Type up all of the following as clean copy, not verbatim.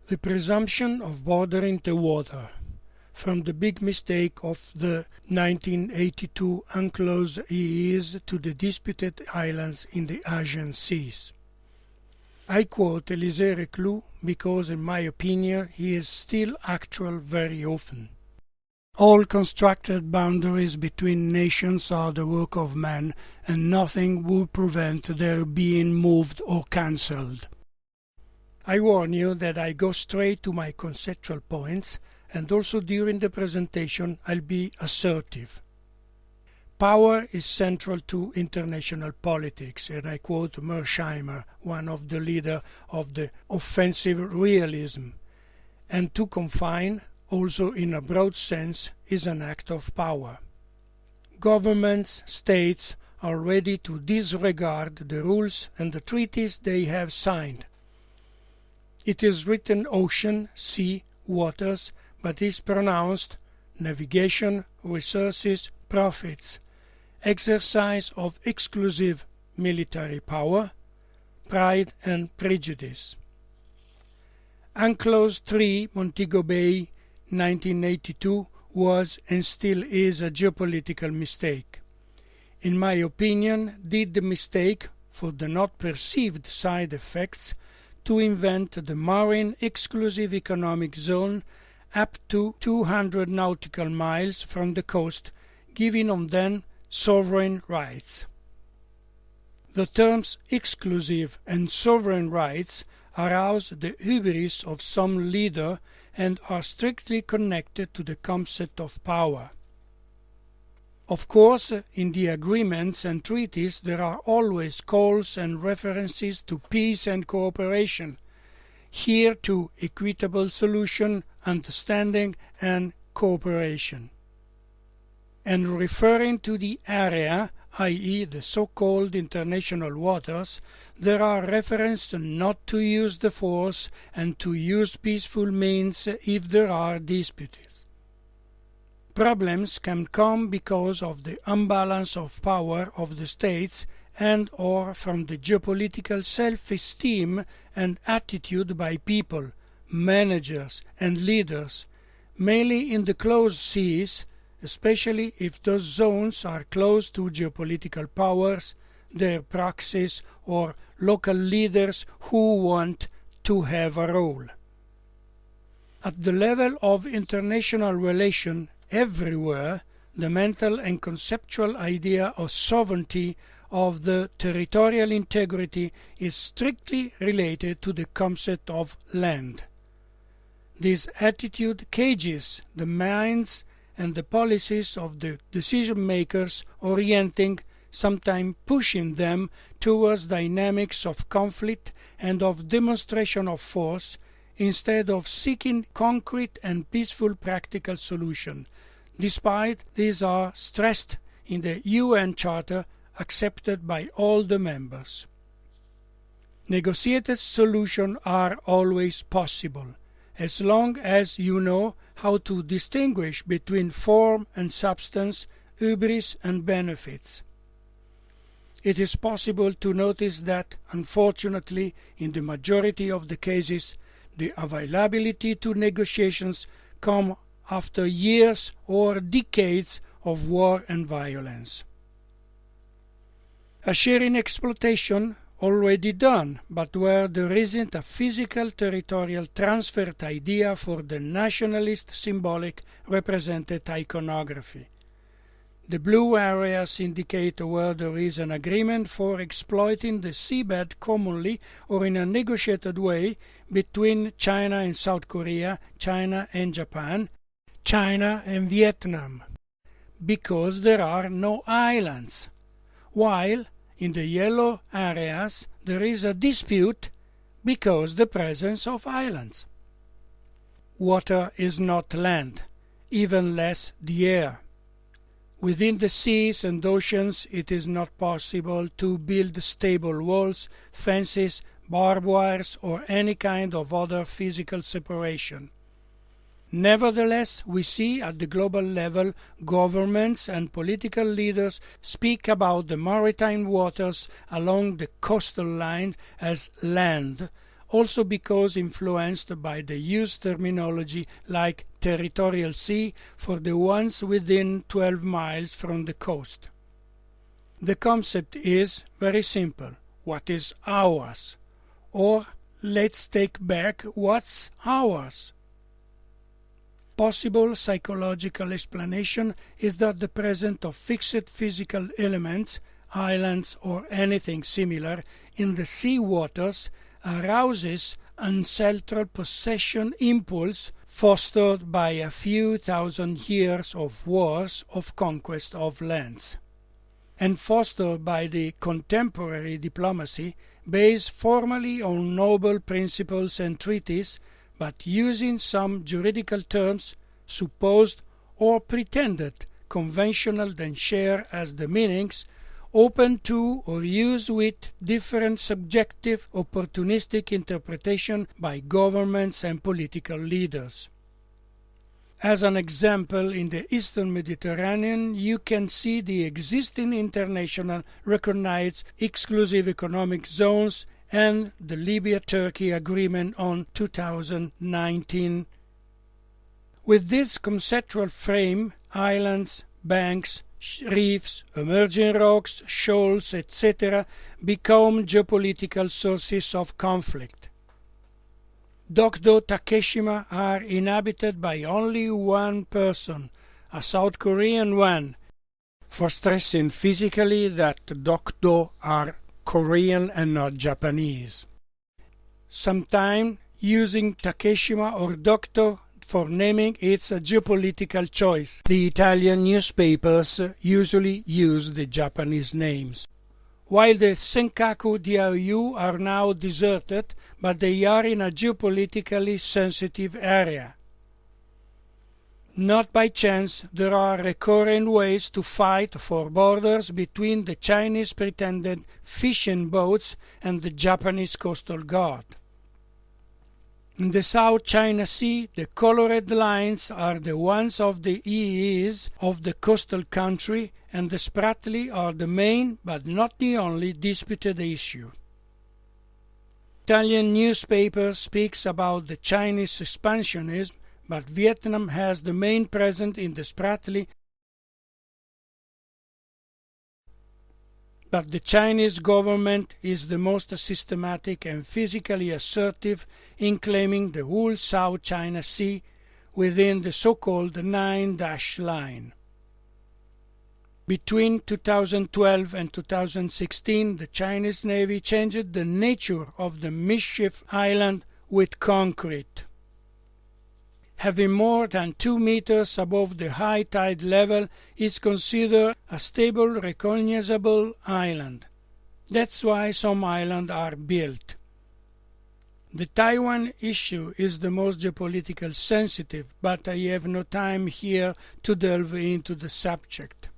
The presumption of bordering the water, from the big mistake of the 1982 UNCLOS-III to the disputed islands in the Asian seas. I quote Élisée Reclus because, in my opinion, he is still actual very often. All constructed boundaries between nations are the work of man, and nothing will prevent their being moved or cancelled. I warn you that I go straight to my conceptual points, and also during the presentation I'll be assertive. Power is central to international politics, and I quote Mearsheimer, one of the leaders of the offensive realism, and to confine, also in a broad sense, is an act of power. Governments, states are ready to disregard the rules and the treaties they have signed. It is written ocean, sea, waters, but is pronounced navigation, resources, profits, exercise of exclusive military power, pride and prejudice. UNCLOS-III, Montego Bay, 1982, was and still is a geopolitical mistake. In my opinion, did the mistake, for the not perceived side effects, to invent the marine exclusive economic zone up to 200 nautical miles from the coast, giving on them sovereign rights. The terms exclusive and sovereign rights arouse the hubris of some leader and are strictly connected to the concept of power. Of course, in the agreements and treaties there are always calls and references to peace and cooperation, here to equitable solution, understanding and cooperation. And referring to the area, i.e. the so-called international waters, there are references not to use the force and to use peaceful means if there are disputes. Problems can come because of the imbalance of power of the states and or from the geopolitical self-esteem and attitude by people, managers and leaders, mainly in the closed seas, especially if those zones are close to geopolitical powers, their proxies or local leaders who want to have a role. At the level of international relation, everywhere, the mental and conceptual idea of sovereignty of the territorial integrity is strictly related to the concept of land. This attitude cages the minds and the policies of the decision-makers, orienting, sometimes pushing them towards dynamics of conflict and of demonstration of force, instead of seeking concrete and peaceful practical solutions, despite these are stressed in the UN Charter accepted by all the members. Negotiated solutions are always possible, as long as you know how to distinguish between form and substance, hubris and benefits. It is possible to notice that, unfortunately, in the majority of the cases, the availability to negotiations come after years or decades of war and violence. A sharing exploitation already done, but where there isn't a physical territorial transferred idea for the nationalist symbolic represented iconography. The blue areas indicate where there is an agreement for exploiting the seabed commonly or in a negotiated way between China and South Korea, China and Japan, China and Vietnam, because there are no islands, while in the yellow areas there is a dispute because the presence of islands. Water is not land, even less the air. Within the seas and oceans it is not possible to build stable walls, fences, barbed wires or any kind of other physical separation. Nevertheless, we see at the global level governments and political leaders speak about the maritime waters along the coastal lines as land, also because influenced by the used terminology like territorial sea for the ones within 12 miles from the coast. The concept is very simple. What is ours? Or let's take back what's ours. Possible psychological explanation is that the presence of fixed physical elements, islands or anything similar, in the sea waters arouses ancestral possession impulse fostered by a few thousand years of wars of conquest of lands, and fostered by the contemporary diplomacy based formally on noble principles and treaties, but using some juridical terms, supposed or pretended conventional than share as the meanings, open to or used with different subjective opportunistic interpretation by governments and political leaders. As an example, in the Eastern Mediterranean, you can see the existing international recognized exclusive economic zones and the Libya-Turkey agreement on 2019. With this conceptual frame, islands, banks, reefs, emerging rocks, shoals, etc. become geopolitical sources of conflict. Dokdo Takeshima are inhabited by only one person, a South Korean one, for stressing physically that Dokdo are Korean and not Japanese. Sometimes using Takeshima or Dokdo for naming it's a geopolitical choice. The Italian newspapers usually use the Japanese names. While the Senkaku Diaoyu are now deserted, but they are in a geopolitically sensitive area. Not by chance, there are recurrent ways to fight for borders between the Chinese pretended fishing boats and the Japanese coastal guard. In the South China Sea, the colored lines are the ones of the EEs of the coastal country, and the Spratly are the main, but not the only, disputed issue. Italian newspaper speaks about the Chinese expansionism, but Vietnam has the main presence in the Spratly. But the Chinese government is the most systematic and physically assertive in claiming the whole South China Sea within the so-called Nine-Dash Line. Between 2012 and 2016, the Chinese Navy changed the nature of the mischief island with concrete. Having more than 2 meters above the high tide level is considered a stable, recognizable island. That's why some islands are built. The Taiwan issue is the most geopolitical sensitive, but I have no time here to delve into the subject.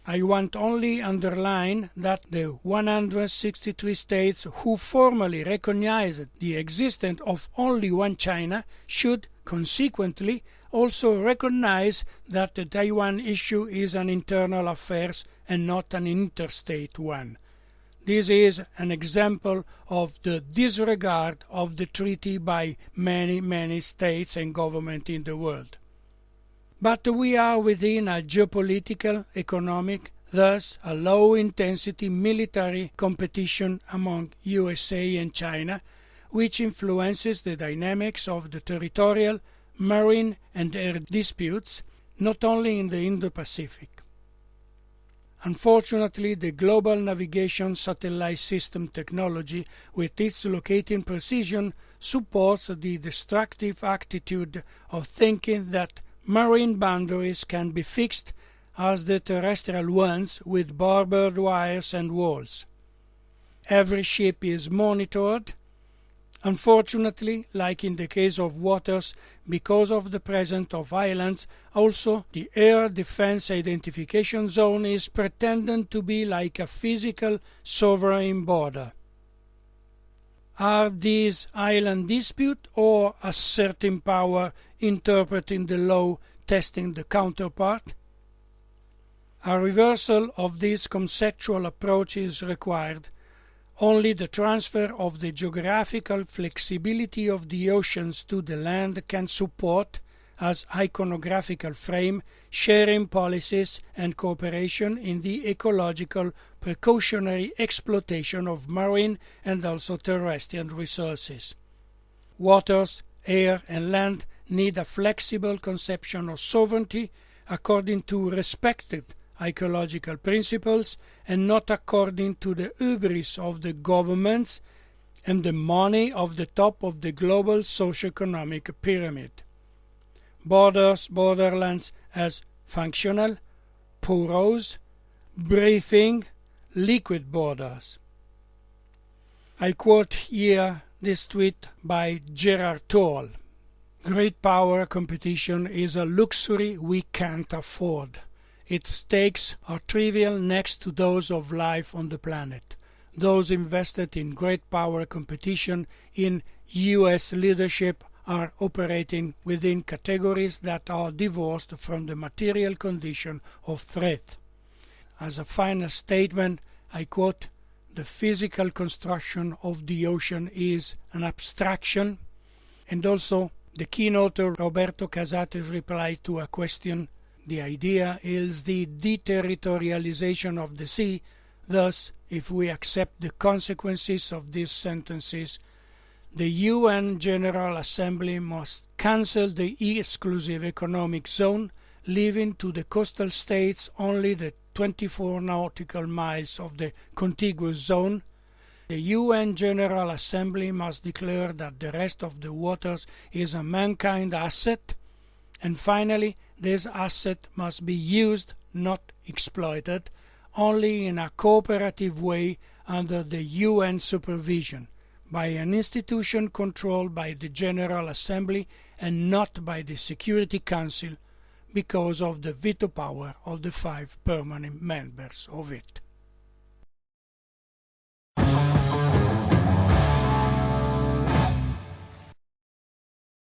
I want only underline that the 163 states who formally recognized the existence of only one China should consequently also recognize that the Taiwan issue is an internal affair and not an interstate one. This is an example of the disregard of the treaty by many states and governments in the world. But we are within a geopolitical, economic, thus a low-intensity military competition among USA and China, which influences the dynamics of the territorial, marine and air disputes, not only in the Indo-Pacific. Unfortunately, the global navigation satellite system technology, with its locating precision, supports the destructive attitude of thinking that marine boundaries can be fixed as the terrestrial ones with barbed wires and walls. Every ship is monitored. Unfortunately, like in the case of waters, because of the presence of islands, also the air defense identification zone is pretended to be like a physical sovereign border. Are these island disputes or a certain power interpreting the law testing the counterpart? A reversal of this conceptual approach is required. Only the transfer of the geographical flexibility of the oceans to the land can support, as iconographical frame, sharing policies and cooperation in the ecological precautionary exploitation of marine and also terrestrial resources. Waters, air and land need a flexible conception of sovereignty according to respected ecological principles and not according to the hubris of the governments and the money of the top of the global socio-economic pyramid. Borderlands as functional, porous, breathing, liquid borders. I quote here this tweet by Gerard Toll. Great power competition is a luxury we can't afford. Its stakes are trivial next to those of life on the planet. Those invested in great power competition in U.S. leadership are operating within categories that are divorced from the material condition of threat. As a final statement, I quote, "The physical construction of the ocean is an abstraction," and also the keynote Roberto Casate's reply to a question, "The idea is the deterritorialization of the sea. Thus, if we accept the consequences of these sentences, the UN General Assembly must cancel the exclusive economic zone, leaving to the coastal states only the 24 nautical miles of the contiguous zone. The UN General Assembly must declare that the rest of the waters is a mankind asset, and finally, this asset must be used, not exploited, only in a cooperative way under the UN supervision, by an institution controlled by the General Assembly and not by the Security Council, because of the veto power of the 5 permanent members of it."